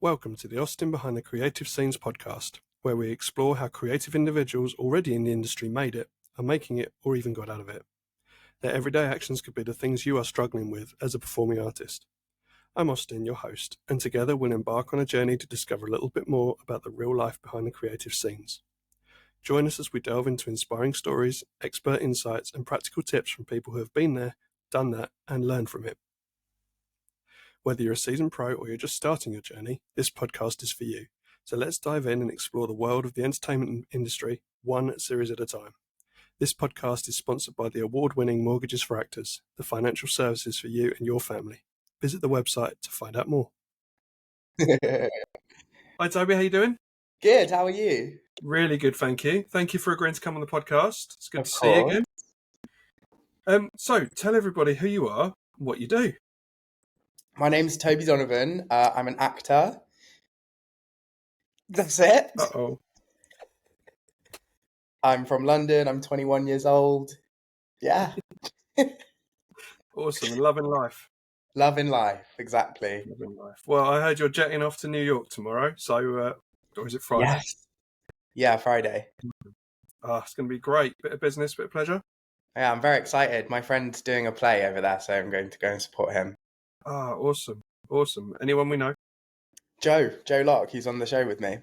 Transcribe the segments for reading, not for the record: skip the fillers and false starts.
Welcome to the Austin Behind the Creative Scenes podcast, where we explore how creative individuals already in the industry made it, are making it, or even got out of it. Their everyday actions could be the things you are struggling with as a performing artist. I'm Austin, your host, and together we'll embark on a journey to discover a little bit more about the real life behind the creative scenes. Join us as we delve into inspiring stories, expert insights, and practical tips from people who have been there, done that, and learned from it. Whether you're a seasoned pro or you're just starting your journey, this podcast is for you. So let's dive in and explore the world of the entertainment industry, one series at a time. This podcast is sponsored by the award-winning Mortgages for Actors, the financial services for you and your family. Visit the website to find out more. Hi Toby, how you doing? Good, how are you? Really good, thank you. Thank you for agreeing to come on the podcast. It's good Of to see you course. again. So tell everybody who you are and what you do. My name's Toby Donovan. I'm an actor. That's it. Uh-oh. I'm from London. I'm 21 years old. Yeah. Awesome, and loving life. Loving life, exactly. Loving life. Well, I heard you're jetting off to New York tomorrow, so, or is it Friday? Yes. Yeah, Friday. It's going to be great. Bit of business, bit of pleasure. Yeah, I'm very excited. My friend's doing a play over there, so I'm going to go and support him. Awesome. Awesome. Anyone we know? Joe Locke, he's on the show with me.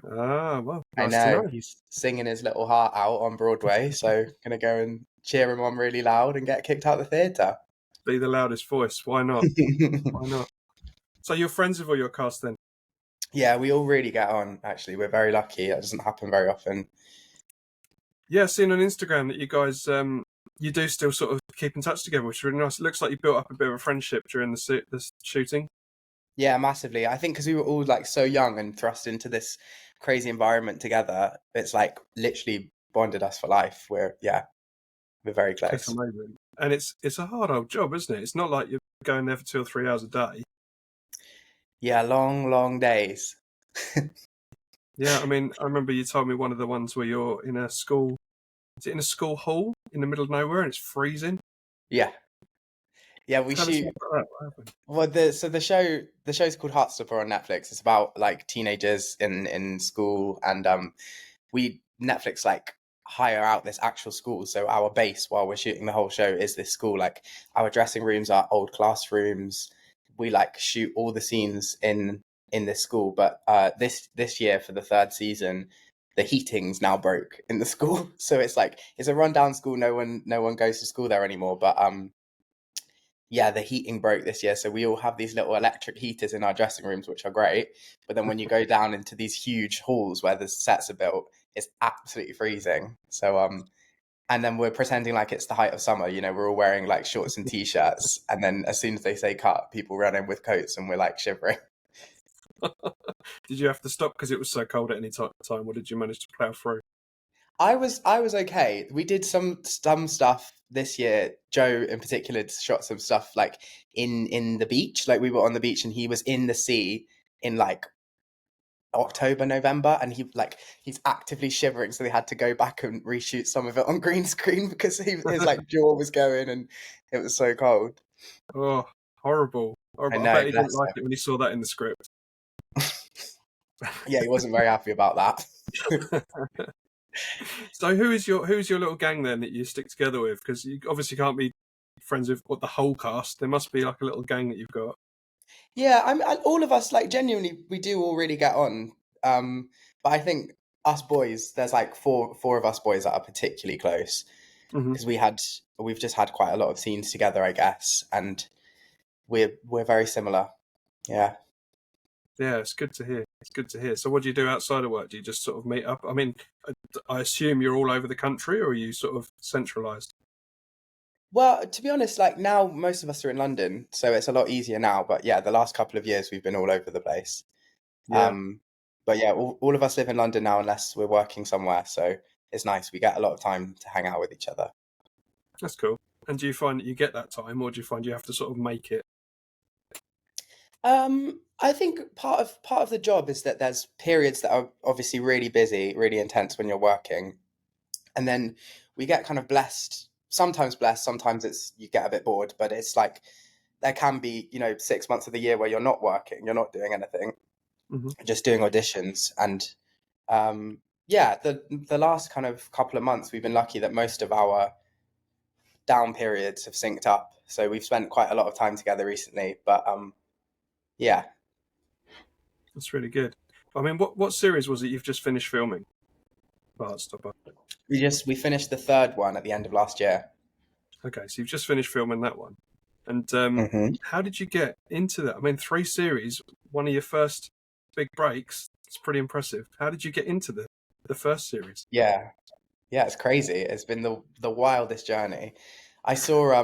Well, I nice to know. know. He's singing his little heart out on Broadway, so going to go and cheer him on really loud and get kicked out the theatre. Be the loudest voice. Why not? Why not? So you're friends with all your cast then? Yeah, we all really get on, actually. We're very lucky. It doesn't happen very often. Yeah, I've seen on Instagram that you guys, you do still sort of keep in touch together, which is really nice. It looks like you built up a bit of a friendship during the shooting. Yeah, massively. I think because we were all like so young and thrust into this crazy environment together, it's like literally bonded us for life. We're very close. That's amazing. And it's a hard old job, isn't it? It's not like you're going there for 2 or 3 hours a day. Yeah, long days. Yeah, I mean, I remember you told me one of the ones where you're in a school. Is it in a school hall in the middle of nowhere and it's freezing? Yeah, we shoot. What happened? Well, the show's called Heartstopper on Netflix. It's about like teenagers in school, and Netflix like hire out this actual school. So our base while we're shooting the whole show is this school. Like our dressing rooms are old classrooms. We like shoot all the scenes in this school. But this year for the third season, the heating's now broke in the school. So it's like it's a rundown school. No one goes to school there anymore. But yeah, the heating broke this year. So we all have these little electric heaters in our dressing rooms, which are great. But then when you go down into these huge halls where the sets are built, it's absolutely freezing. So, and then we're pretending like it's the height of summer. You know, we're all wearing like shorts and t-shirts. And then as soon as they say cut, people run in with coats and we're like shivering. Did you have to stop because it was so cold at any time, or did you manage to plow through? I was okay. We did some stuff this year. Joe in particular shot some stuff like in the beach. Like we were on the beach and he was in the sea in like October, November, and he's actively shivering, so they had to go back and reshoot some of it on green screen because his like jaw was going and it was so cold. Oh, horrible. I know, I bet he didn't bless like him. it when he saw that in the script. Yeah, he wasn't very happy about that. So who's your little gang then that you stick together with? Because you obviously can't be friends with the whole cast. There must be like a little gang that you've got. Yeah, all of us, like, genuinely, we do all really get on. But I think us boys, there's like four of us boys that are particularly close because we've just had quite a lot of scenes together, I guess, and we're very similar. Yeah. Yeah, it's good to hear. It's good to hear. So what do you do outside of work? Do you just sort of meet up? I mean, I assume you're all over the country, or are you sort of centralised? Well, to be honest, like now most of us are in London, so it's a lot easier now. But yeah, the last couple of years we've been all over the place. Yeah. But yeah, all of us live in London now unless we're working somewhere. So it's nice. We get a lot of time to hang out with each other. That's cool. And do you find that you get that time, or do you find you have to sort of make it? I think part of the job is that there's periods that are obviously really busy, really intense when you're working. And then we get kind of blessed, sometimes it's you get a bit bored, but it's like there can be, 6 months of the year where you're not working, you're not doing anything. Hmm. just doing auditions. And yeah, the last kind of couple of months, we've been lucky that most of our down periods have synced up. So we've spent quite a lot of time together recently. But yeah, That's really good. I mean, what series was it you've just finished filming? Heartstopper. we finished the third one at the end of last year. Okay, so you've just finished filming that one. And Hmm. how did you get into that? I mean, 3 series, one of your first big breaks. It's pretty impressive. How did you get into the first series? Yeah, yeah, it's crazy. It's been the wildest journey. I saw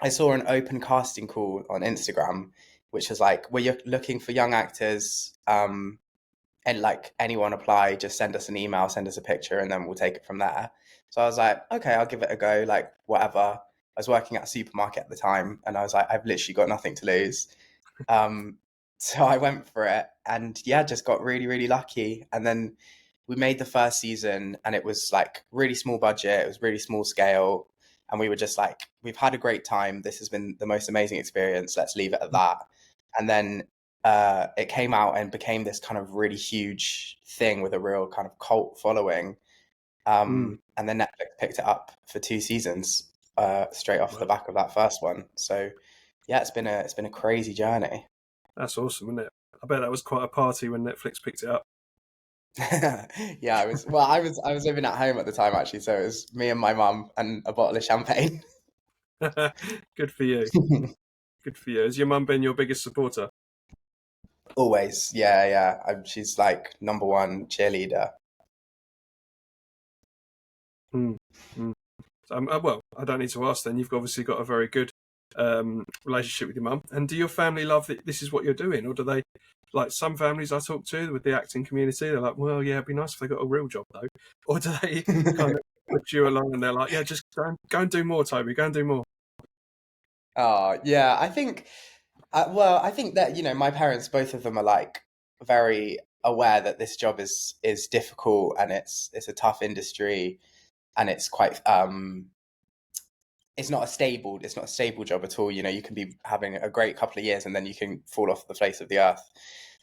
I saw an open casting call on Instagram, which was like, we're looking for young actors, and like anyone apply, just send us an email, send us a picture, and then we'll take it from there. So I was like, okay, I'll give it a go, like whatever. I was working at a supermarket at the time, and I was like, I've literally got nothing to lose. Um, so I went for it, and yeah, just got really, really lucky. And then we made the first season, and it was like really small budget, it was really small scale, and we were just like, we've had a great time. This has been the most amazing experience. Let's leave it at that. And then it came out and became this kind of really huge thing with a real kind of cult following. Mm, And then Netflix picked it up for 2 seasons straight off the wow, back of that first one. So yeah, it's been a crazy journey. that's awesome, isn't it? I bet that was quite a party when Netflix picked it up. Yeah, I was living at home at the time actually, so it was me and my mum and a bottle of champagne. Good for you. Good for you. Has your mum been your biggest supporter? Always, yeah, yeah. She's like number one cheerleader. Mm, mm. Well, I don't need to ask then. You've obviously got a very good relationship with your mum. And do your family love that this is what you're doing? Or do they, like some families I talk to with the acting community, they're like, well, yeah, it'd be nice if they got a real job though. Or do they kind of put you along and they're like, yeah, just go and do more, Toby, go and do more. Oh, yeah. I think, well, I think that, my parents, both of them are like very aware that this job is difficult, and it's a tough industry, and it's quite it's not a stable job at all. You can be having a great couple of years and then you can fall off the face of the earth.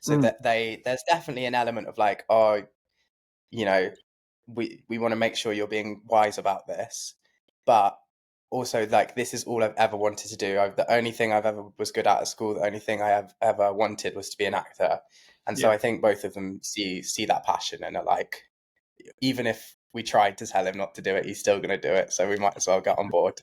So Mm, that there's definitely an element of like, oh, you know, we want to make sure you're being wise about this, but also like this is all I've ever wanted to do. The only thing I've ever was good at school, the only thing I have ever wanted was to be an actor. And so yeah, I think both of them see that passion and are like, even if we tried to tell him not to do it, he's still going to do it. So we might as well get on board.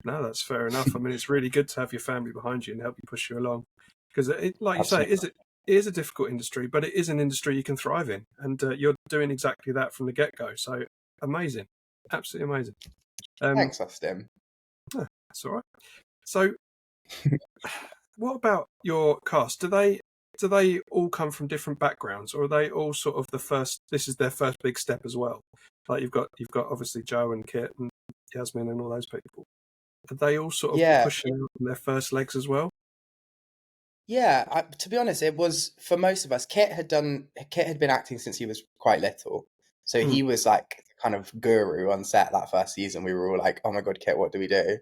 no, that's fair enough. I mean, it's really good to have your family behind you and help you push you along. Because, like you say, Absolutely. it is a difficult industry, but it is an industry you can thrive in. And you're doing exactly that from the get go. So amazing. Absolutely amazing. Um, Thanks, Austin. that's all right. So, what about your cast? Do they all come from different backgrounds, or are they all sort of the first? This is their first big step as well. Like you've got obviously Joe and Kit and Yasmin and all those people. Are they all sort of Yeah, pushing out on their first legs as well? yeah. To be honest, it was for most of us. Kit had been acting since he was quite little, so Mm, he was like kind of guru on set that first season. We were all like, "Oh my god, Kit, what do we do?"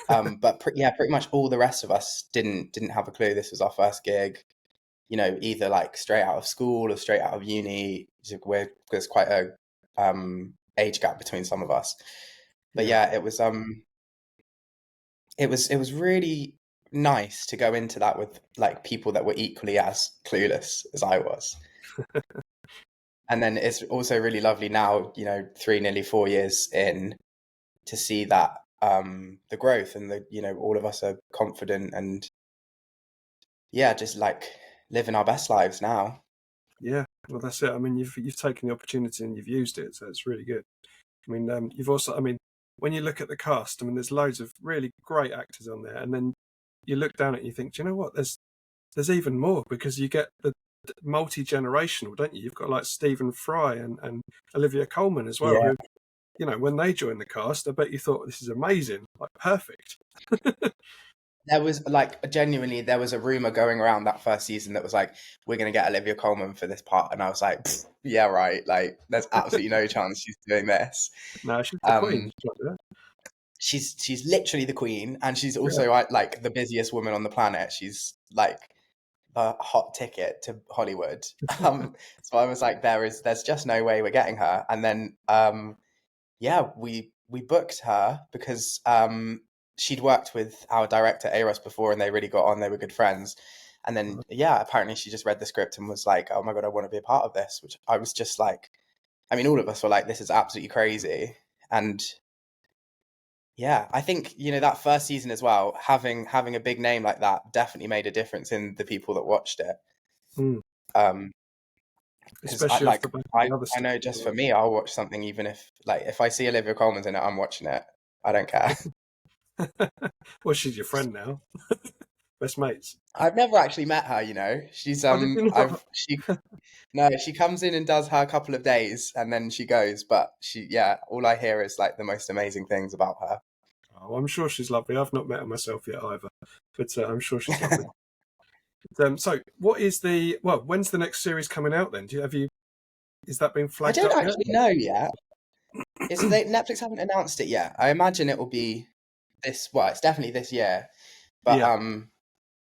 But yeah, pretty much all the rest of us didn't have a clue. This was our first gig. Either like straight out of school or straight out of uni. There's quite a age gap between some of us. But yeah. yeah, it was really nice to go into that with like people that were equally as clueless as I was. And then it's also really lovely now, 3 nearly 4 years in, to see that the growth and all of us are confident and yeah, just like living our best lives now. Yeah, well, that's it. I mean, you've taken the opportunity and you've used it, so it's really good. I mean, you've also, I mean, when you look at the cast, I mean, there's loads of really great actors on there, and then you look down at it and you think, do you know what? There's even more because you get the multi generational, don't you? You've got like Stephen Fry and Olivia Colman as well, Yeah. who when they joined the cast, I bet you thought this is amazing, like perfect. There was like genuinely there was a rumor going around that first season that was like, we're gonna get Olivia Colman for this part, and I was like, "Pfft, yeah, right. Like, there's absolutely no chance she's doing this. No, she's the queen. Um, She's not doing she's literally the queen, and she's that. also like the busiest woman on the planet. She's like a hot ticket to Hollywood. So I was like, there's just no way we're getting her. And then yeah, we booked her because she'd worked with our director Eros before, and they really got on. They were good friends. And then yeah, apparently she just read the script and was like, "Oh my god, I want to be a part of this." Which I was just like, I mean, all of us were like, "This is absolutely crazy." And yeah, I think that first season as well, having a big name like that definitely made a difference in the people that watched it. Mm. Um, because Especially off the back of the other I stuff. know just for me, I'll watch something even if I see Olivia Colman's in it, I'm watching it. I don't care. Well, she's your friend now. Best mates. I've never actually met her, She's Oh, did you not? no, she comes in and does her couple of days and then she goes, but all I hear is like the most amazing things about her. Oh, I'm sure she's lovely. I've not met her myself yet either, but I'm sure she's lovely. So, when's the next series coming out then? Is that being I flagged don't up yet? actually know yet. Netflix haven't announced it yet. I imagine it will be it's definitely this year. But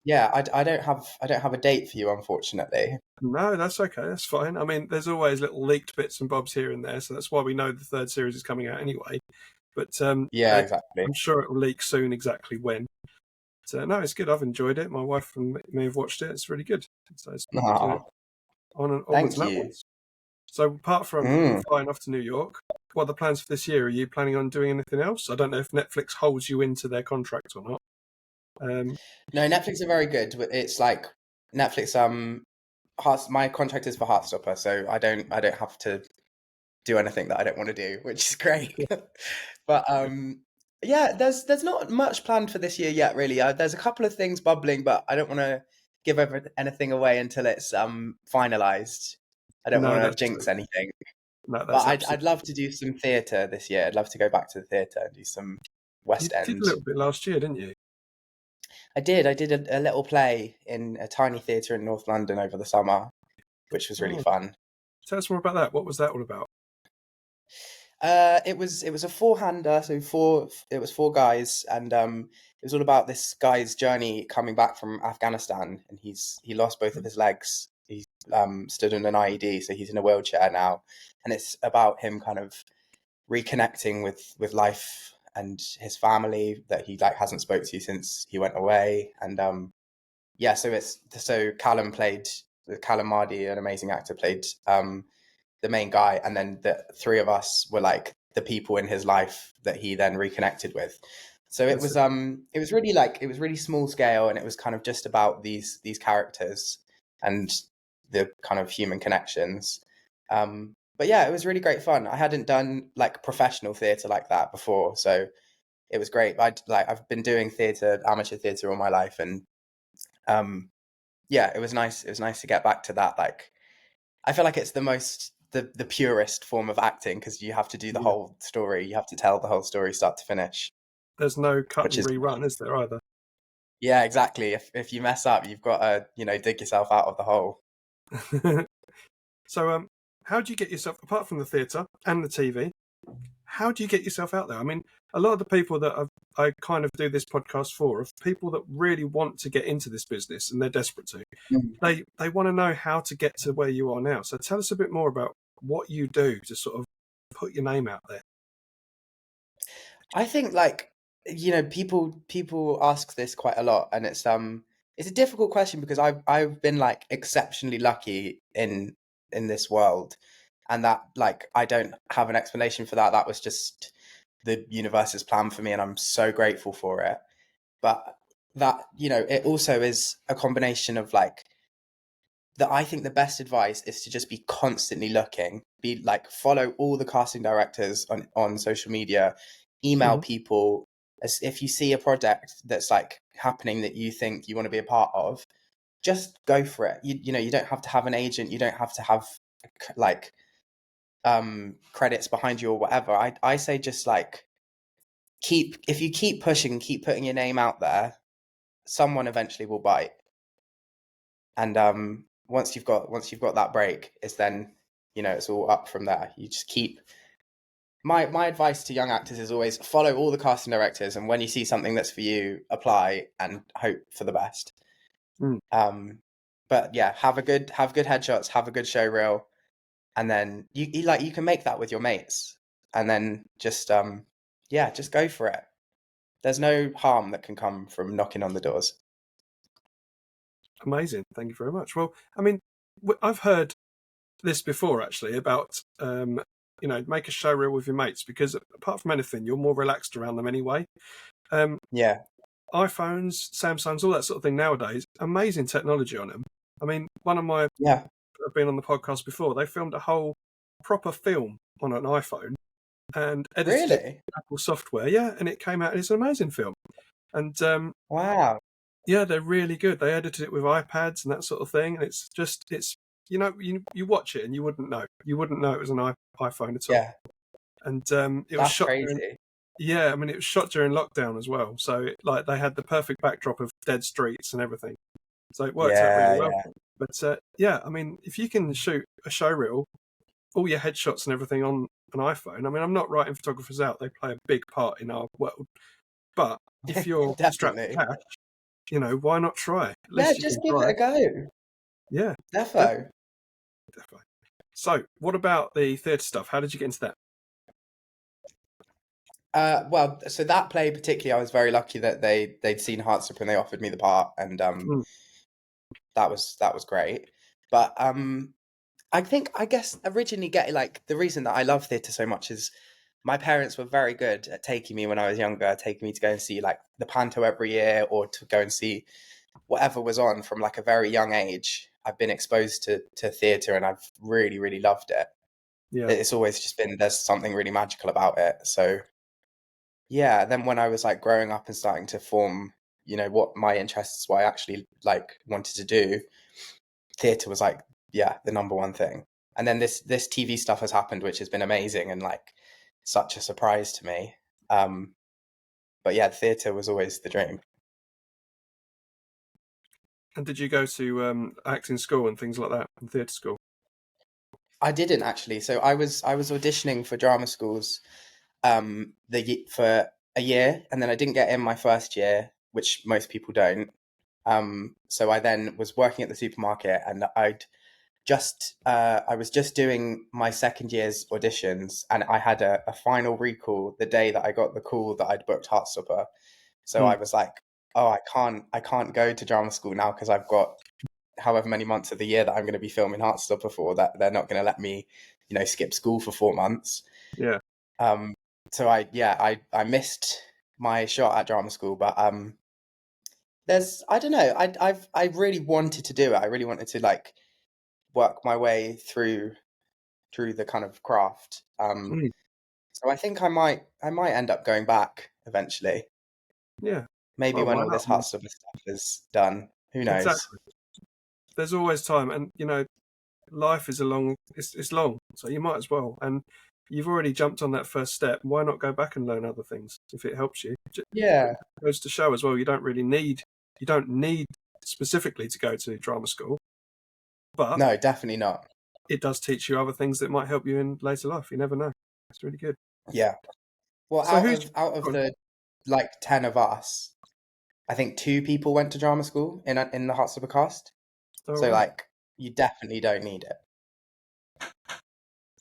yeah, I don't have a date for you, unfortunately. No, that's okay. That's fine. I mean, there's always little leaked bits and bobs here and there, so that's why we know the third series is coming out anyway. But Yeah, exactly. I'm sure it will leak soon. Exactly when. So no, it's good. I've enjoyed it. My wife and me have watched it. It's really good. So it's been on and onwards Thank and you. upwards. So apart from you flying off to New York, what are the plans for this year? Are you planning on doing anything else? I don't know if Netflix holds you into their contract or not. No, Netflix are very good. It's like Netflix. My contract is for Heartstopper, so I don't have to do anything that I don't want to do, which is great. But yeah, there's not much planned for this year yet, really. There's a couple of things bubbling, but I don't want to give anything away until it's finalized. I don't want to jinx anything. No, But I'd love to do some theatre this year. I'd love to go back to the theatre and do some You West did End. a little bit last year, didn't you? I did. I did a little play in a tiny theatre in North London over the summer, which was really fun. Tell us more about that. What was that all about? It was a four-hander, so it was four guys, and it was all about this guy's journey coming back from Afghanistan, and he lost both of his legs. He stood in an IED, so he's in a wheelchair now, and it's about him kind of reconnecting with life and his family that he hasn't spoke to since he went away, and yeah, so Callum Mardy, an amazing actor, played the main guy, and then the three of us were like the people in his life that he then reconnected with. So it was really it was really small scale, and it was kind of just about these characters and the kind of human connections. But yeah, it was really great fun. I hadn't done like professional theatre like that before, so it was great. I've been doing amateur theatre all my life, and yeah, it was nice. It was nice to get back to that. Like, I feel like it's the purest form of acting because you have to do the whole story. You have to tell the whole story start to finish. There's no cut and rerun, is there either? Yeah, exactly. If you mess up, you've got to dig yourself out of the hole. So how do you get yourself, apart from the theatre and the TV, how do you get yourself out there? I mean, a lot of the people that I kind of do this podcast for are people that really want to get into this business and they're desperate to. They want to know how to get to where you are now. So tell us a bit more about what you do to sort of put your name out there. I think people ask this quite a lot, and it's a difficult question because I've been like exceptionally lucky in this world, and that I don't have an explanation for that. That was just the universe's plan for me, and I'm so grateful for it. But that it also is a combination of that. I think the best advice is to just be constantly looking, follow all the casting directors on social media, email people. As if you see a project that's happening that you think you want to be a part of, just go for it. You don't have to have an agent. You don't have to have credits behind you or whatever. I say just if you keep pushing, keep putting your name out there, someone eventually will bite. And once you've got that break, it's then it's all up from there. You just keep. My advice to young actors is always follow all the casting directors, and when you see something that's for you, apply and hope for the best. But yeah, have good headshots, have a good show reel, and then you can make that with your mates, and then just yeah, just go for it. There's no harm that can come from knocking on the doors. Amazing. Thank you very much. Well, I mean, I've heard this before actually about make a show reel with your mates, because apart from anything, you're more relaxed around them anyway. Yeah, iPhones, Samsungs, all that sort of thing nowadays, amazing technology on them. I mean, one of my yeah. have been on the podcast before. They filmed a whole proper film on an iPhone and edited it Really? with Apple software. Yeah, and it came out. It's an amazing film. And Wow. yeah, they're really good. They edited it with iPads and that sort of thing. And it's you watch it and you wouldn't know. You wouldn't know it was an iPhone at all. Yeah, And it was that's shot crazy. yeah, I mean, it was shot during lockdown as well. So like they had the perfect backdrop of dead streets and everything. So it worked out really Yeah, well. yeah. But yeah, I mean, if you can shoot a show reel, all your headshots and everything on an iPhone. I mean, I'm not writing photographers out; they play a big part in our world. But if you're strapped for Definitely. cash, why not try? At Yeah, least you just can give it try. a go. Yeah, Defo. definitely. So, what about the theatre stuff? How did you get into that? Well, so that play particularly, I was very lucky that they'd seen Heartstopper and they offered me the part, and Mm, that was great. But I guess originally getting like the reason that I love theatre so much is my parents were very good at taking me when I was younger, taking me to go and see like the Panto every year or to go and see whatever was on from like a very young age. I've been exposed to theatre and I've really, really loved it. yeah, It's always just been there's something really magical about it. So yeah, then when I was like growing up and starting to form, what my interests, what I actually like wanted to do, theatre was like, yeah, the number one thing. And then this TV stuff has happened, which has been amazing and like such a surprise to me. But yeah, theatre was always the dream. and did you go to acting school and things like that, and theatre school? I didn't actually. So I was auditioning for drama schools for a year, and then I didn't get in my first year, which most people don't. So I then was working at the supermarket, and I was just doing my second year's auditions, and I had a final recall the day that I got the call that I'd booked Heartstopper. So Mm, I was like, oh, I can't go to drama school now because I've got however many months of the year that I'm going to be filming Heartstopper for, that they're not going to let me, skip school for 4 months. yeah, Um, so I missed my shot at drama school, but I don't know, I really wanted to do it. I really wanted to like work my way through the kind of craft. mm, So I think I might end up going back eventually. yeah. Maybe Well, when why all not? this I mean, Heartstopper stuff is done. Who knows? exactly. There's always time, and life is it's long, so you might as well. And you've already jumped on that first step. Why not go back and learn other things if it helps you? Yeah. Goes to show as well. You don't need specifically to go to drama school, but No, definitely not. it does teach you other things that might help you in later life. You never know. It's really good. Yeah. Well, So out who's of out of go on. the like 10 of us, I think two people went to drama school in the Heartstopper cast. All So right, like you definitely don't need it.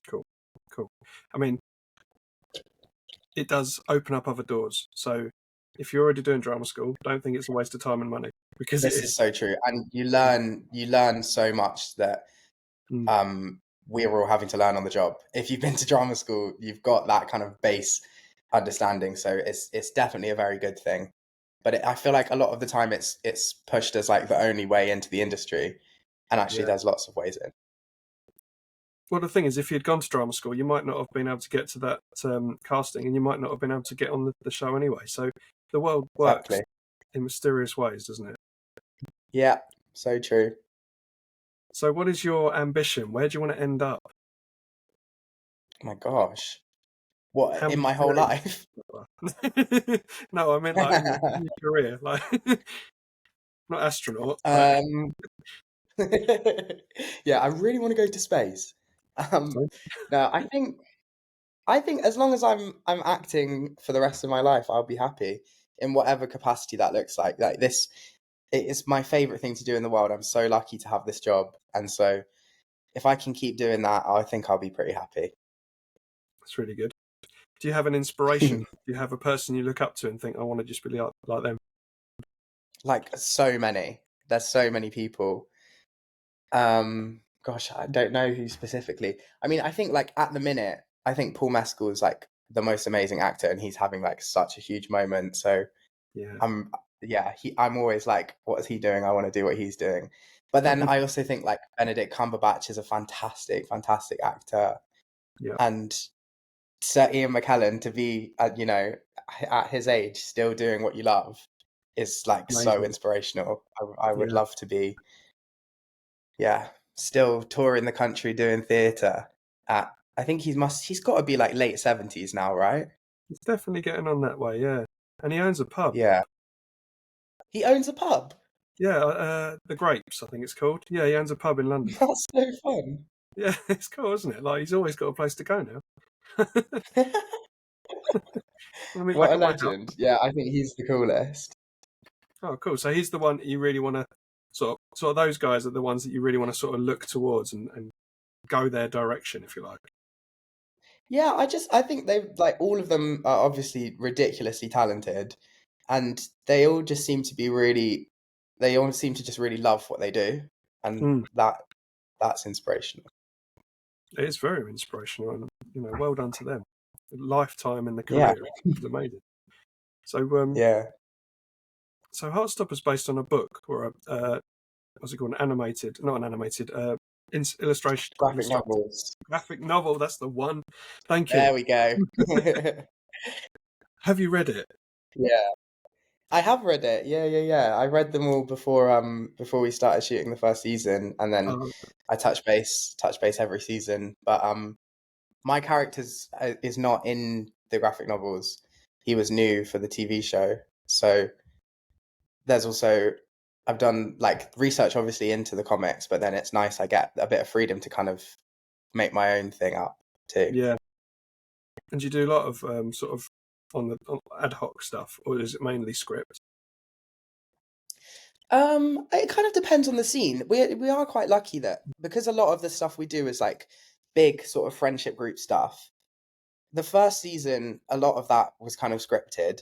cool, cool. I mean, it does open up other doors. So if you're already doing drama school, don't think it's a waste of time and money, because it This is is. so true. And you learn so much that Mm, we're all having to learn on the job. If you've been to drama school, you've got that kind of base understanding. So it's definitely a very good thing. But I feel like a lot of the time it's pushed as like the only way into the industry, and actually yeah. there's lots of ways in. Well, the thing is, if you'd gone to drama school, you might not have been able to get to that casting, and you might not have been able to get on the show anyway. So the world works Exactly. in mysterious ways, doesn't it? Yeah. So true. So, what is your ambition? Where do you want to end up? Oh my gosh. What How in many my whole series? life? No, I meant like in your career, like not astronaut. Like, um, yeah, I really want to go to space. Um, no, I think as long as I'm acting for the rest of my life, I'll be happy in whatever capacity that looks like. Like this, it's my favorite thing to do in the world. I'm so lucky to have this job, and so if I can keep doing that, I think I'll be pretty happy. That's really good. Do you have an inspiration? Do you have a person you look up to and think, I want to just be like them? Like so many. There's so many people. Gosh, I don't know who specifically. I mean, I think like at the minute, I think Paul Mescal is like the most amazing actor, and he's having like such a huge moment. So Yeah. I'm always like, what is he doing? I want to do what he's doing. But then I also think like Benedict Cumberbatch is a fantastic, fantastic actor, Yeah. and Sir Ian McKellen to be, at his age still doing what you love is like so Amazing. inspirational. I would Yeah. love to be, still touring the country doing theatre. I think he's got to be like late 70s now, right? He's definitely getting on that way, yeah. And he owns a pub. Yeah. He owns a pub. Yeah, the Grapes, I think it's called. Yeah, he owns a pub in London. That's so fun. Yeah, it's cool, isn't it? Like, he's always got a place to go now. Wanna meet What back a at my house? legend. Yeah, I think he's the coolest. Oh, cool. So he's the one that you really want to sort of those guys are the ones that you really want to sort of look towards and go their direction, if you like. Yeah, I think they like all of them are obviously ridiculously talented, and they all just seem to be really, they all seem to just really love what they do, and that's inspirational. It is very inspirational, and well done to them. The lifetime in the Yeah, career is amazing. So, yeah. so Heartstopper's based on a book or what's it called? Not an animated, illustration. Graphic novels. Graphic novel. That's the one. Thank you. There we go. Have you read it? Yeah, I have read it. Yeah. I read them all before we started shooting the first season, and then Oh, I touch base every season. But my character is not in the graphic novels. He was new for the TV show, so there's also I've done like research obviously into the comics, but then it's nice I get a bit of freedom to kind of make my own thing up too. yeah. And you do a lot of sort of on ad hoc stuff, or is it mainly script? It kind of depends on the scene. We are quite lucky that because a lot of the stuff we do is like big sort of friendship group stuff. The first season, a lot of that was kind of scripted.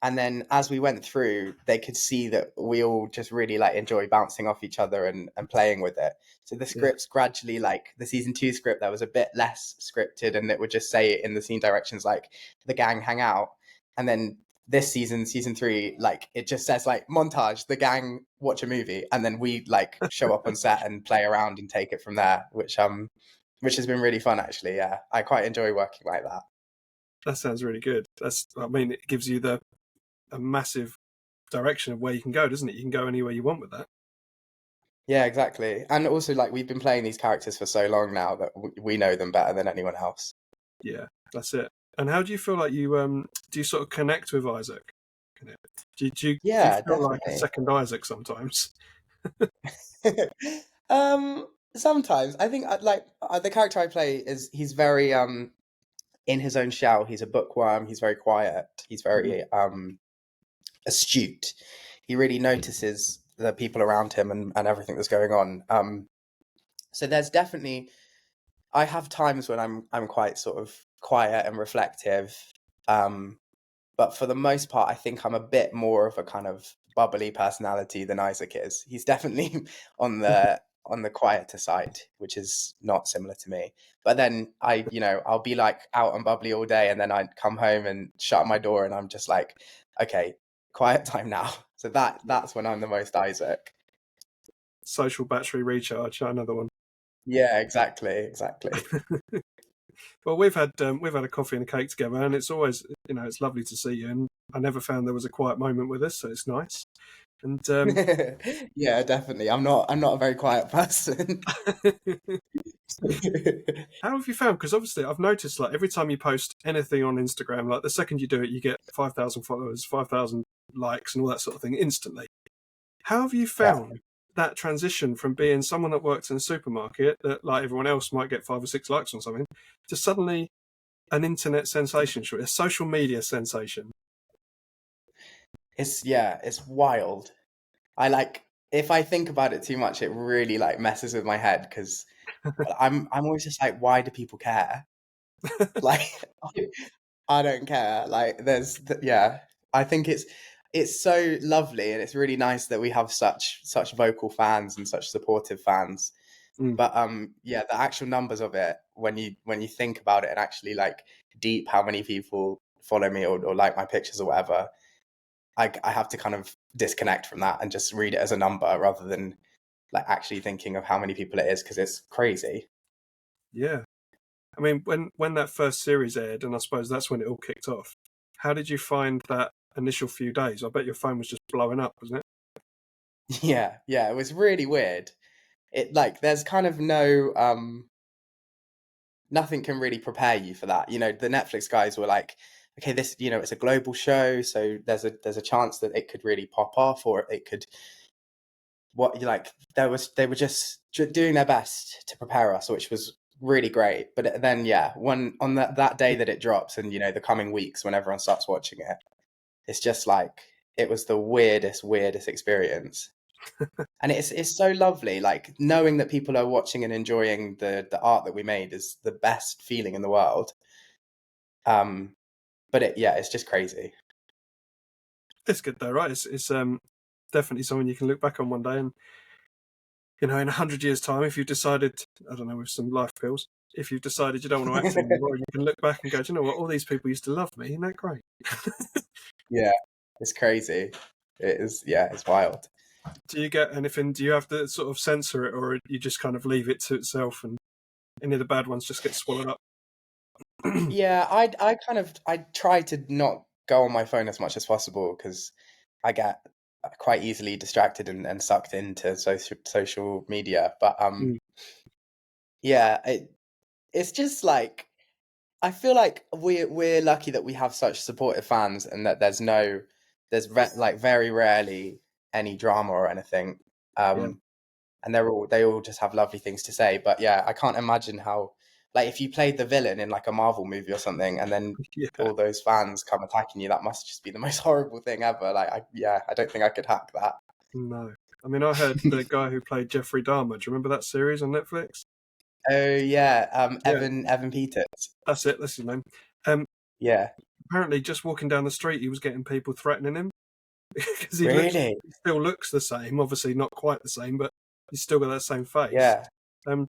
And then as we went through, they could see that we all just really like enjoy bouncing off each other and playing with it. So the scripts gradually, like the season 2 script, that was a bit less scripted, and it would just say in the scene directions like the gang hang out. And then this season 3, like it just says like montage, the gang watch a movie, and then we like show up on set and play around and take it from there, which has been really fun actually. Yeah, I quite enjoy working like that. That sounds really good. It gives you a massive direction of where you can go, doesn't it? You can go anywhere you want with that. Yeah, exactly. And also, like, we've been playing these characters for so long now that we know them better than anyone else. Yeah, that's it. And how do you feel like you do you sort of connect with Isaac? Do you Yeah, feel like a definitely. second Isaac sometimes? Sometimes I think the character I play he's very in his own shell. He's a bookworm. He's very quiet. He's very astute. He really notices the people around him and everything that's going on. So there's definitely, I have times when I'm quite sort of quiet and reflective. But for the most part, I think I'm a bit more of a kind of bubbly personality than Isaac is. He's definitely on the quieter side, which is not similar to me. But then I'll be like out and bubbly all day, and then I come home and shut my door, and I'm just like, okay, quiet time now. So that's when I'm the most Isaac. Social battery recharge, another one. Yeah, exactly. Well, we've had a coffee and a cake together, and it's always it's lovely to see you. And I never found there was a quiet moment with us, so it's nice. And yeah, definitely. I'm not a very quiet person. how have you found? Because obviously, I've noticed like every time you post anything on Instagram, like the second you do it, you get 5,000 followers, 5,000 likes, and all that sort of thing instantly. How have you found that transition from being someone that works in a supermarket that, like everyone else, might get 5 or 6 likes on something, to suddenly an internet sensation, a social media sensation? It's wild. I like if I think about it too much, it really like messes with my head because I'm always just like, why do people care? Like, I don't care. Like, yeah. I think it's so lovely, and it's really nice that we have such vocal fans and such supportive fans. Mm. But yeah, the actual numbers of it, when you think about it and actually like deep how many people follow me or like my pictures or whatever, I have to kind of disconnect from that and just read it as a number rather than like actually thinking of how many people it is because it's crazy. Yeah. I mean, when that first series aired, and I suppose that's when it all kicked off, how did you find that initial few days? I bet your phone was just blowing up, wasn't Yeah, yeah, it was really weird. It like there's kind of nothing can really prepare you for that. You know, the Netflix guys were like, okay, this, you know, it's a global show, so there's a chance that it could really pop off, or it could what you like. They were just doing their best to prepare us, which was really great. But then, yeah, when on that day that it drops, and you know, the coming weeks when everyone starts watching it, it's just like it was the weirdest experience. And it's so lovely, like knowing that people are watching and enjoying the art that we made is the best feeling in the world. But yeah, it's just crazy. it's good though, right? It's definitely something you can look back on one day, and in 100 years' time, if you've decided, I don't know, with some life pills, if you've decided you don't want to act anymore, you can look back and go, do you know what? All these people used to love me. Isn't that great? Yeah, it's crazy. It is, yeah, it's wild. Do you get anything? Do you have to sort of censor it, or you just kind of leave it to itself, and any of the bad ones just get swallowed up? Yeah, I try to not go on my phone as much as possible because I get quite easily distracted and sucked into social media. But Mm. yeah, it's just like I feel like we're lucky that we have such supportive fans and that like very rarely any drama or anything. Yeah, And they all just have lovely things to say. But yeah, I can't imagine how like if you played the villain in like a Marvel movie or something, and then yeah. all those fans come attacking you, that must just be the most horrible thing ever. Like I don't think I could hack that. No, I mean, I heard the guy who played Jeffrey Dahmer. Do you remember that series on Netflix? Oh yeah, Yeah, Evan Peters. that's it. That's his name. Um, Yeah, Apparently, just walking down the street, he was getting people threatening him because really. he still looks the same. Obviously, not quite the same, but he's still got that same face. Yeah.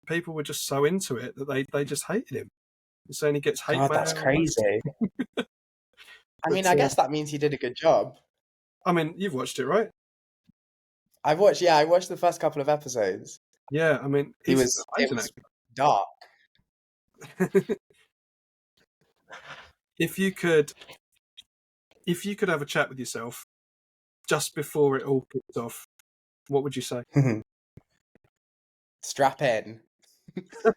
People were just so into it that they just hated him. They're saying he gets hate God, that's mail. crazy. I mean, But I guess that means he did a good job. I mean, you've watched it, right? I watched the first couple of episodes. Yeah, I mean, It he's an amazing was dark. actor. if you could, if you could have a chat with yourself just before it all kicked off, what would you say? Strap in.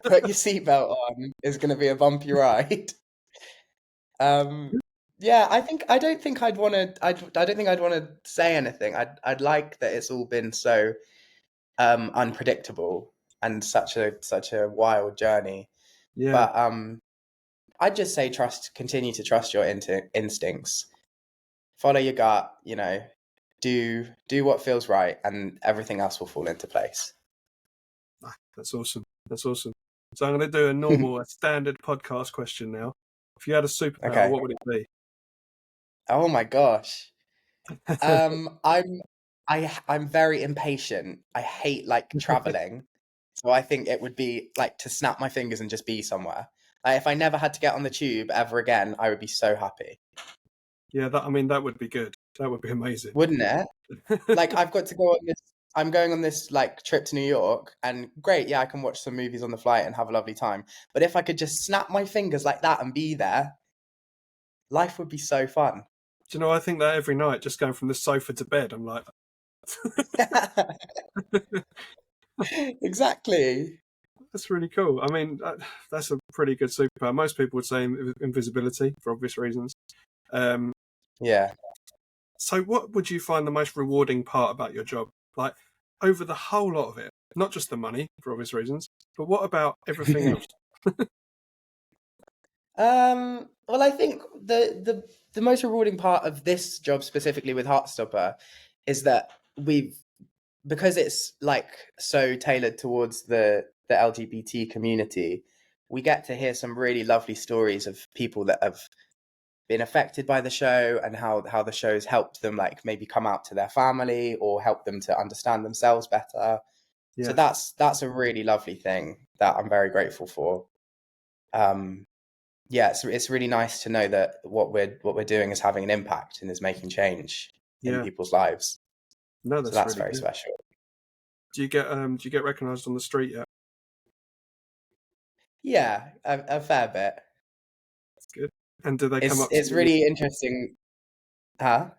Put your seatbelt on. It's going to be a bumpy ride. Um, yeah, I don't think I'd want to. I don't think I'd want to say anything. I'd like that it's all been so unpredictable and such a wild journey. Yeah, But I'd just say continue to trust your instincts. Follow your gut. You know, do what feels right, and everything else will fall into place. that's awesome. That's awesome. So I'm going to do a standard podcast question now. If you had a superpower, Okay. what would it be? Oh my gosh. I'm I'm very impatient. I hate like traveling. So I think it would be like to snap my fingers and just be somewhere. Like if I never had to get on the tube ever again, I would be so happy. Yeah, I mean, that would be good. That would be amazing. Wouldn't it? Like I've got to go on this I'm going on this like trip to New York and great, yeah, I can watch some movies on the flight and have a lovely time. But if I could just snap my fingers like that and be there, life would be so fun. Do you know, I think that every night, just going from the sofa to bed, I'm like, Exactly. that's really cool. I mean, that's a pretty good superpower. Most people would say invisibility for obvious reasons. Um, Yeah. so, what would you find the most rewarding part about your job? Like, over the whole lot of it, not just the money for obvious reasons, but what about everything else? Well, I think the most rewarding part of this job specifically with Heartstopper is that because it's like so tailored towards the LGBT community, we get to hear some really lovely stories of people that have been affected by the show, and how the show's helped them like maybe come out to their family or help them to understand themselves better. So Yeah. that's a really lovely thing that I'm very grateful for. Yeah, it's really nice to know that what we're doing is having an impact and is making change in Yeah. people's lives. No, So that's that's really very good. special. Do you get recognised on the street yet? Yeah, a fair bit. That's good. And do they come up to It's you? really interesting. Huh?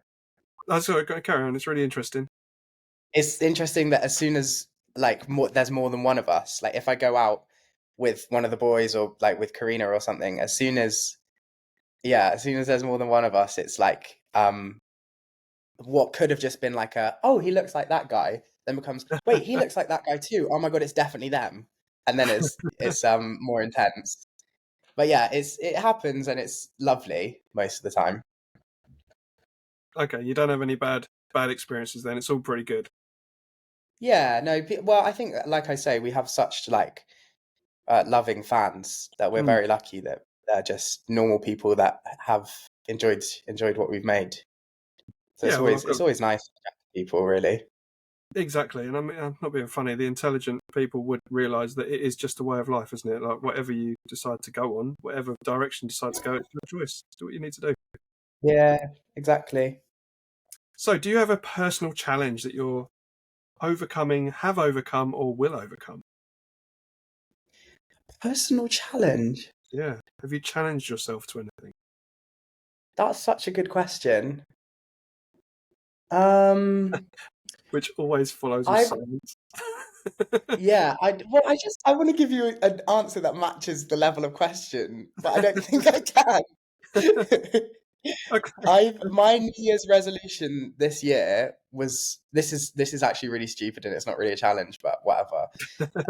Oh, sorry, carry on. It's really interesting. It's interesting that as soon as like there's more than one of us, like if I go out with one of the boys or like with Karina or something, as soon as there's more than one of us, it's like what could have just been like oh, he looks like that guy, then becomes, wait, he looks like that guy too. Oh my god, it's definitely them. And then it's more intense. But yeah, it happens and it's lovely most of the time. Okay, you don't have any bad experiences then. It's all pretty good. Yeah, no, well, I think like I say, we have such like loving fans that we're Mm. very lucky that they're just normal people that have enjoyed what we've made. So Yeah, well, it's always nice to chat to people, really. exactly. And I'm not being funny. The intelligent people would realise that it is just a way of life, isn't it? Like whatever you decide to go on, whatever direction you decide to go, it's your choice. Do what you need to do. Yeah, exactly. So, do you have a personal challenge that you're overcoming, have overcome, or will overcome? Personal challenge. Yeah. Have you challenged yourself to anything? That's such a good question. Um, Which always follows with I've silence. yeah, I want to give you an answer that matches the level of question, but I don't think I can. Okay. My New Year's resolution this year was, this is actually really stupid and it's not really a challenge, but whatever.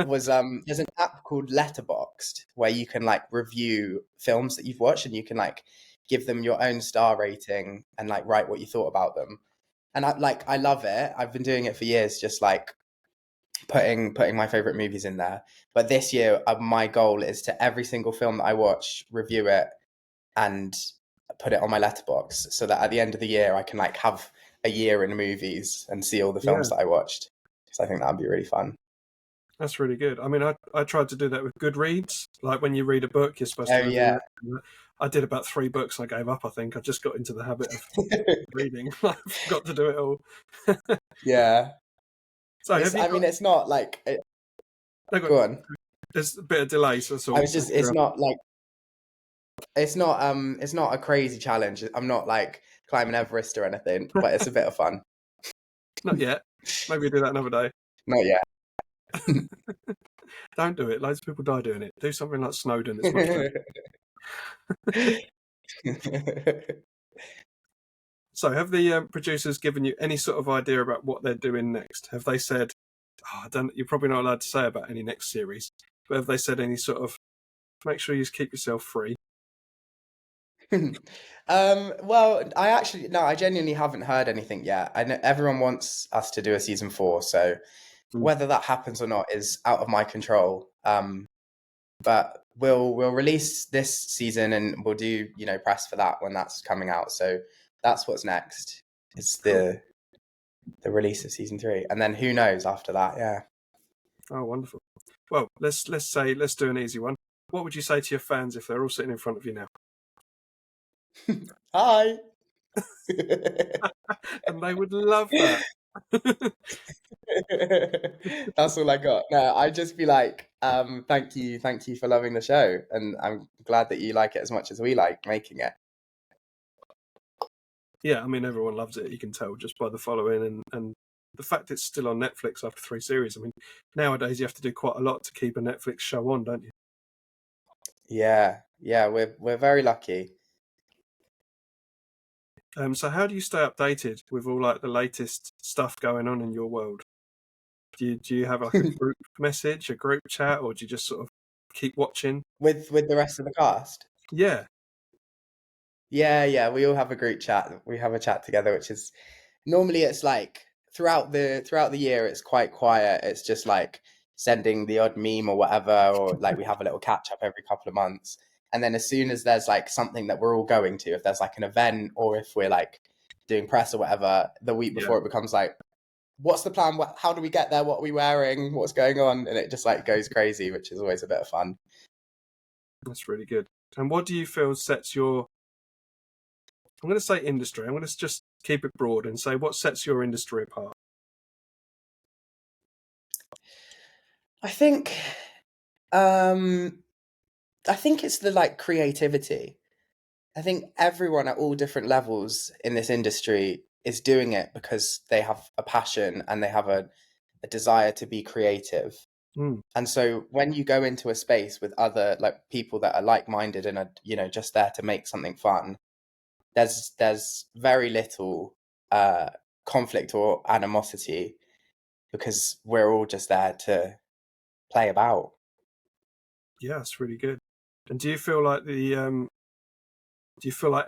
Was there's an app called Letterboxd where you can like review films that you've watched, and you can like give them your own star rating and like write what you thought about them. And I love it. I've been doing it for years, just like putting my favorite movies in there. But this year, my goal is to every single film that I watch, review it and put it on my letterbox, so that at the end of the year I can like have a year in movies and see all the Yeah, films that I watched. Because I think that'd be really fun. that's really good. I mean, I tried to do that with Goodreads. Like when you read a book, you're supposed Oh to review yeah. it. I did about 3 books. I gave up. I think I just got into the habit of reading. I forgot to do it all. Yeah. So have you I got? mean, it's not like No, go on. there's a bit of delay, so that's I all. was just, it's not like, it's not a crazy challenge. I'm not like climbing Everest or anything, but it's a bit of fun. Not yet. Maybe do that another day. Not yet. Don't do it. Loads of people die doing it. Do something like Snowden. It's much better. So, have the producers given you any sort of idea about what they're doing next? Have they said, I don't, you're probably not allowed to say about any next series, but have they said any sort of, make sure you keep yourself free? Well, I genuinely haven't heard anything yet. I know everyone wants us to do a season 4, so whether that happens or not is out of my control. But we'll release this season and we'll do, press for that when that's coming out. So that's what's next. It's the release of season 3, and then who knows after that? Yeah. Oh, wonderful. Well, let's do an easy one. What would you say to your fans if they're all sitting in front of you now? Hi. And they would love that. That's all I got. No, I'd just be like, thank you for loving the show, and I'm glad that you like it as much as we like making it. Yeah, I mean, everyone loves it. You can tell just by the following and the fact it's still on Netflix after 3 series. I mean, nowadays you have to do quite a lot to keep a Netflix show on, don't you? Yeah, we're very lucky. So how do you stay updated with all like the latest stuff going on in your world? Do you have like a group message, a group chat, or do you just sort of keep watching? With the rest of the cast? Yeah. Yeah, we all have a group chat. We have a chat together, which is normally it's like throughout the year it's quite quiet. It's just like sending the odd meme or whatever, or like we have a little catch up every couple of months. And then as soon as there's like something that we're all going to, if there's like an event or if we're like doing press or whatever, the week before it becomes like, what's the plan? How do we get there? What are we wearing? What's going on? And it just like goes crazy, which is always a bit of fun. That's really good. And what do you feel sets your, I'm going to say industry, I'm going to just keep it broad and say what sets your industry apart? I think it's the like creativity. I think everyone at all different levels in this industry is doing it because they have a passion and they have a desire to be creative. And so when you go into a space with other like people that are like-minded and are, you know, just there to make something fun, there's very little conflict or animosity because we're all just there to play about. Yeah, it's really good. And do you feel like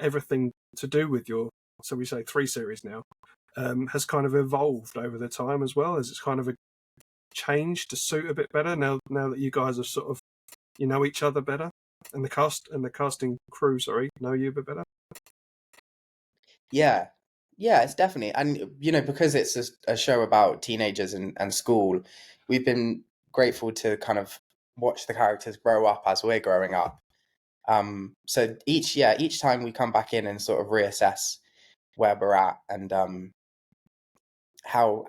everything to do with your, so we say 3 series now, has kind of evolved over the time as well? As it's kind of a change to suit a bit better now that you guys have sort of, you know, each other better, and the casting crew, know you a bit better? Yeah, it's definitely, and you know, because it's a show about teenagers and school, we've been grateful to kind of watch the characters grow up as we're growing up. So each time we come back in and sort of reassess where we're at and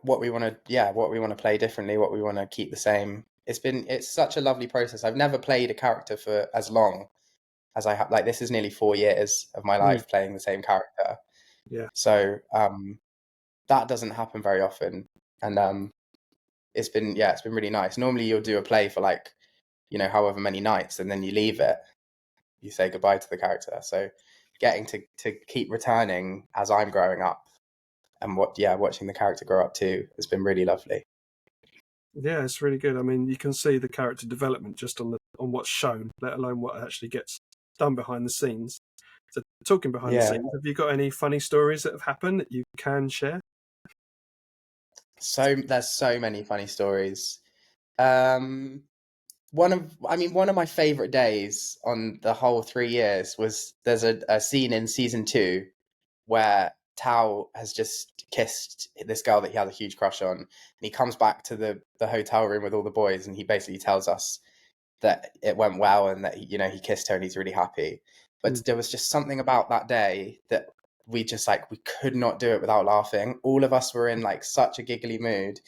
what we want to play differently, what we want to keep the same. It's such a lovely process. I've never played a character for as long as I have. Like, this is nearly 4 years of my life playing the same character. Yeah. So that doesn't happen very often, and it's been really nice. Normally you'll do a play for like, you know, however many nights, and then you leave it. You say goodbye to the character. So getting to keep returning as I'm growing up and watching the character grow up too has been really lovely. Yeah, it's really good. I mean, you can see the character development just on what's shown, let alone what actually gets done behind the scenes. So, talking behind the scenes, have you got any funny stories that have happened that you can share? So there's so many funny stories. One of my favorite days on the whole 3 years was there's a scene in season 2 where Tao has just kissed this girl that he had a huge crush on, and he comes back to the hotel room with all the boys, and he basically tells us that it went well and that, you know, he kissed her and he's really happy. But there was just something about that day that we could not do it without laughing. All of us were in like such a giggly mood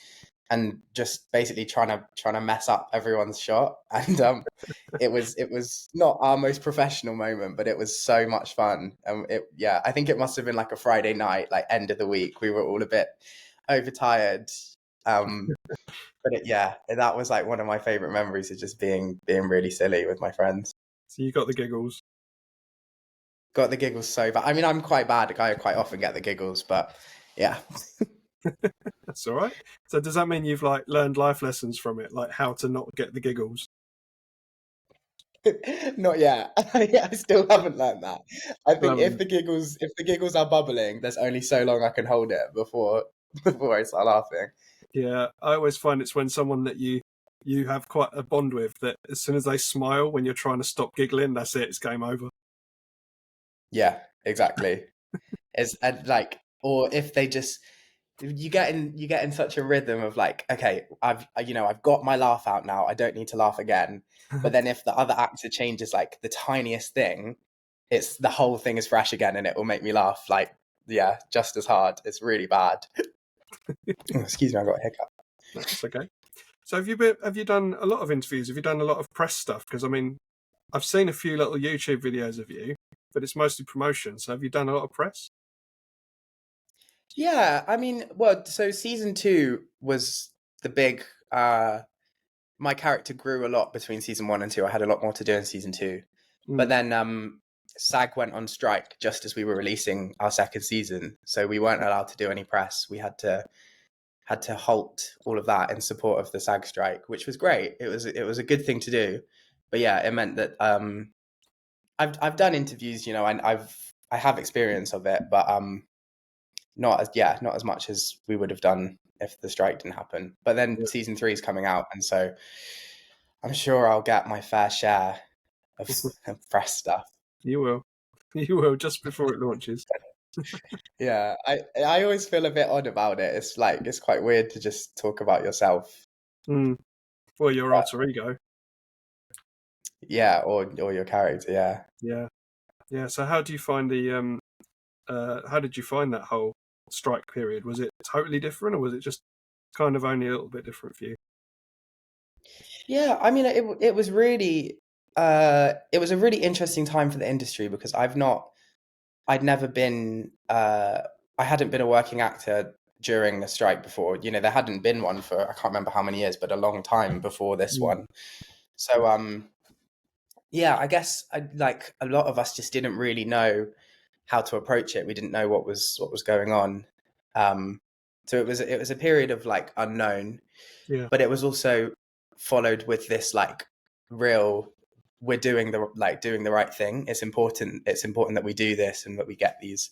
and just basically trying to mess up everyone's shot. And it was not our most professional moment, but it was so much fun. I think it must have been like a Friday night, like end of the week. We were all a bit overtired. But that was like one of my favorite memories of just being really silly with my friends. So you got the giggles. Got the giggles so bad. I mean, I'm quite bad. I quite often get the giggles, but yeah. That's all right. So does that mean you've like learned life lessons from it, like how to not get the giggles? Not yet. I still haven't learned that. I think if the giggles are bubbling, there's only so long I can hold it before I start laughing. Yeah, I always find it's when someone that you have quite a bond with, that as soon as they smile when you're trying to stop giggling, that's it, it's game over. Yeah, exactly. Like, or if they just, you get in such a rhythm of like, okay, I've got my laugh out now, I don't need to laugh again. But then if the other actor changes like the tiniest thing, it's the whole thing is fresh again and it will make me laugh like, just as hard. It's really bad. Oh, excuse me, I got a hiccup. That's okay. So have you done a lot of interviews? Have you done a lot of press stuff? Because I mean, I've seen a few little YouTube videos of you, but it's mostly promotion. So have you done a lot of press? Yeah, I mean, well, so season 2 was the big. My character grew a lot between season 1 and 2. I had a lot more to do in season 2, but then SAG went on strike just as we were releasing our second season, so we weren't allowed to do any press. We had to halt all of that in support of the SAG strike, which was great. It was a good thing to do, but yeah, it meant that I've done interviews, you know, and I have experience of it, but not as much as we would have done if the strike didn't happen. But then Yeah. season 3 is coming out, and so I'm sure I'll get my fair share of fresh stuff. You will. You will, just before it launches. Yeah, I always feel a bit odd about it. It's like it's quite weird to just talk about yourself. Well, your alter ego. Yeah, or your character. Yeah. Yeah. Yeah. So how do you find the how did you find that whole strike period? Was it totally different, or was it just kind of only a little bit different for you? Yeah, I mean, it was really it was a really interesting time for the industry because I'd never been I hadn't been a working actor during the strike before. You know, there hadn't been one for I can't remember how many years, but a long time before this one. So yeah, I guess like a lot of us just didn't really know how to approach it. We didn't know what was going on. So it was a period of like unknown. Yeah. But it was also followed with this like real we're doing the right thing. It's important that we do this and that we get these,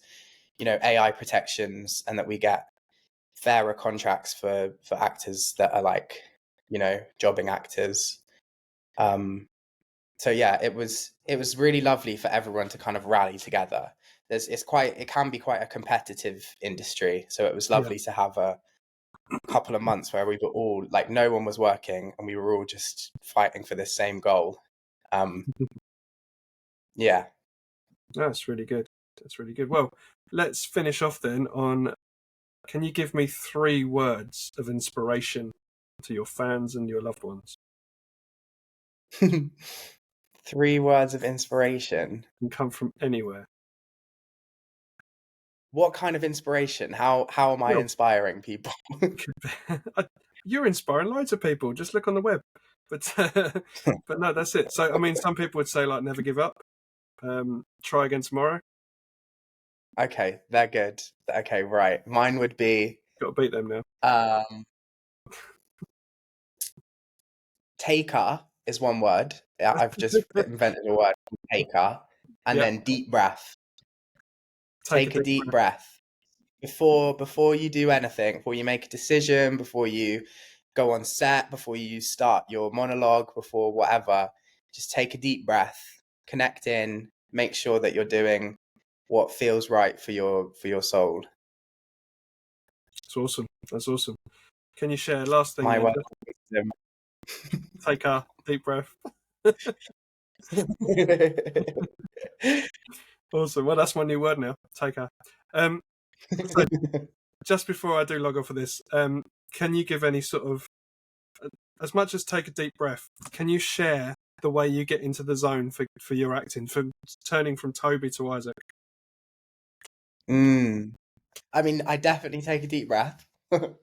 you know, AI protections and that we get fairer contracts for actors that are like, you know, jobbing actors. So yeah, it was really lovely for everyone to kind of rally together. It can be quite a competitive industry, so it was lovely to have a couple of months where we were all like no one was working and we were all just fighting for this same goal. Yeah. That's really good. That's really good. Well, let's finish off then on, can you give me 3 words of inspiration to your fans and your loved ones? 3 words of inspiration. Can come from anywhere. What kind of inspiration? How am I inspiring people? You're inspiring loads of people. Just look on the web. But no, that's it. So I mean, some people would say like never give up. Try again tomorrow. Okay, they're good. Okay, right. Mine would be Got to beat them now. Taker is one word. I've just invented a word, taker, and then deep breath. Take a deep breath before you do anything, before you make a decision, before you go on set, before you start your monologue, before whatever. Just take a deep breath, connect in, make sure that you're doing what feels right for your soul. It's awesome. That's awesome. Can you share last thing? My word. Take a deep breath. Awesome. Well, that's my new word now. Take a. So just before I do log off for this, can you give any sort of, as much as take a deep breath, can you share the way you get into the zone for your acting, for turning from Toby to Isaac? I mean, I definitely take a deep breath, but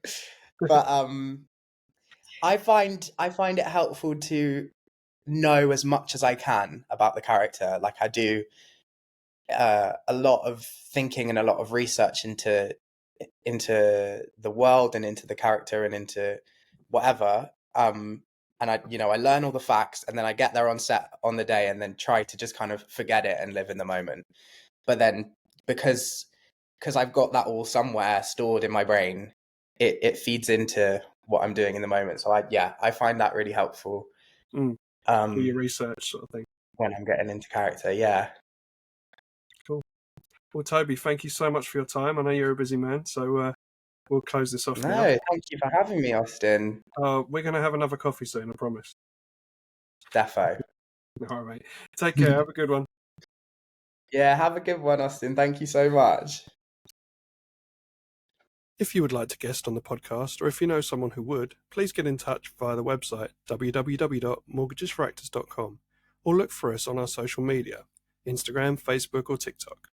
I find it helpful to know as much as I can about the character. Like I do a lot of thinking and a lot of research into the world and into the character and into whatever. And I learn all the facts and then I get there on set on the day and then try to just kind of forget it and live in the moment. But then because I've got that all somewhere stored in my brain, it feeds into what I'm doing in the moment. So I find that really helpful. For your research sort of thing. When I'm getting into character, yeah. Cool. Well, Toby, thank you so much for your time. I know you're a busy man, so we'll close this off now. Thank you for having me, Austin. We're going to have another coffee soon, I promise. Defo. All right. Take care. Have a good one. Yeah, have a good one, Austin. Thank you so much. If you would like to guest on the podcast, or if you know someone who would, please get in touch via the website www.mortgagesforactors.com or look for us on our social media, Instagram, Facebook or TikTok.